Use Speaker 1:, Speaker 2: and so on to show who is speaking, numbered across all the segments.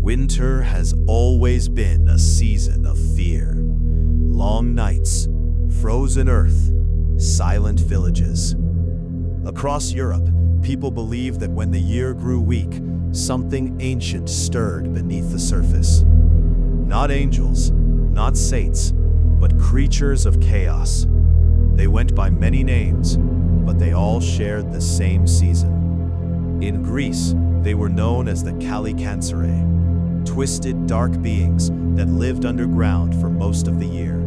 Speaker 1: Winter has always been a season of fear. Long nights, frozen earth, silent villages. Across Europe, people believed that when the year grew weak, something ancient stirred beneath the surface. Not angels, not saints, but creatures of chaos. They went by many names, but they all shared the same season. In Greece, they were known as the Kalikansere, twisted, dark beings that lived underground for most of the year.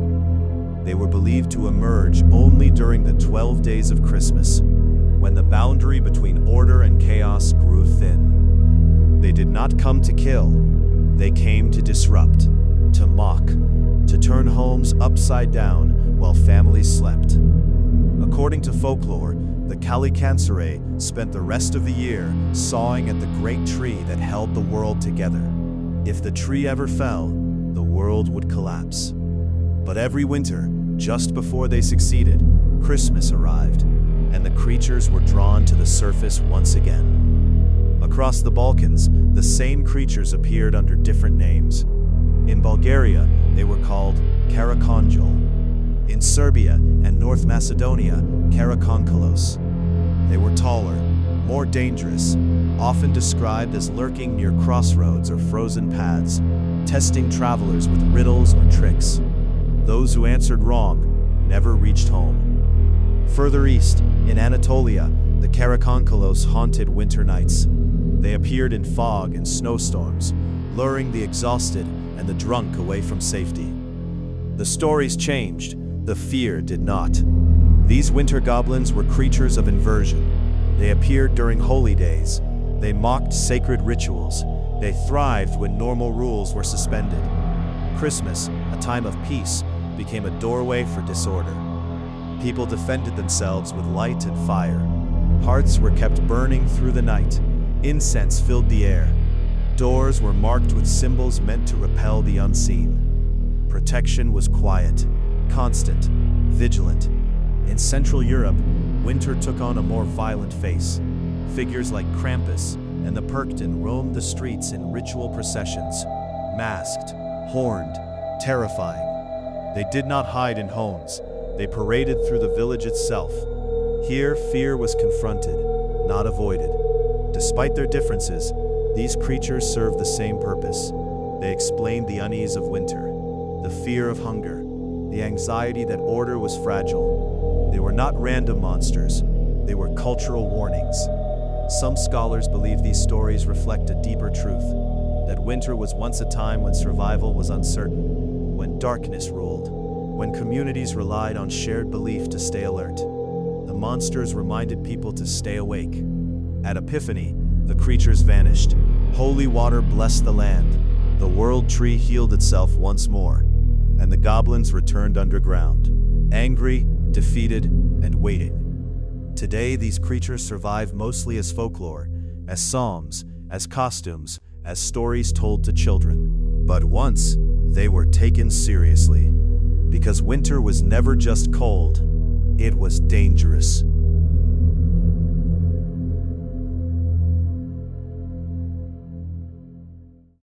Speaker 1: They were believed to emerge only during the 12 days of Christmas, when the boundary between order and chaos grew thin. They did not come to kill, they came to disrupt, to mock, to turn homes upside down while families slept. According to folklore, the Kalikansere spent the rest of the year sawing at the great tree that held the world together. If the tree ever fell, the world would collapse. But every winter, just before they succeeded, Christmas arrived, and the creatures were drawn to the surface once again. Across the Balkans, the same creatures appeared under different names. In Bulgaria, they were called Karakonjol. In Serbia and North Macedonia, Karakonkalos. They were taller, more dangerous, often described as lurking near crossroads or frozen paths, testing travelers with riddles or tricks. Those who answered wrong never reached home. Further east, in Anatolia, the Karakonkalos haunted winter nights. They appeared in fog and snowstorms, luring the exhausted and the drunk away from safety. The stories changed, the fear did not. These winter goblins were creatures of inversion. They appeared during holy days. They mocked sacred rituals. They thrived when normal rules were suspended. Christmas, a time of peace, became a doorway for disorder. People defended themselves with light and fire. Hearts were kept burning through the night. Incense filled the air. Doors were marked with symbols meant to repel the unseen. Protection was quiet, constant, vigilant. In Central Europe, winter took on a more violent face. Figures like Krampus and the Perkten roamed the streets in ritual processions, masked, horned, terrifying. They did not hide in homes. They paraded through the village itself. Here, fear was confronted, not avoided. Despite their differences, these creatures served the same purpose. They explained the unease of winter, the fear of hunger, the anxiety that order was fragile. They were not random monsters. They were cultural warnings. Some scholars believe these stories reflect a deeper truth, that winter was once a time when survival was uncertain, when darkness ruled, when communities relied on shared belief to stay alert. The monsters reminded people to stay awake. At Epiphany, the creatures vanished. Holy water blessed the land. The world tree healed itself once more, and the goblins returned underground, angry, defeated, and waiting. Today, these creatures survive mostly as folklore, as psalms, as costumes, as stories told to children. But once, they were taken seriously, because winter was never just cold, it was dangerous.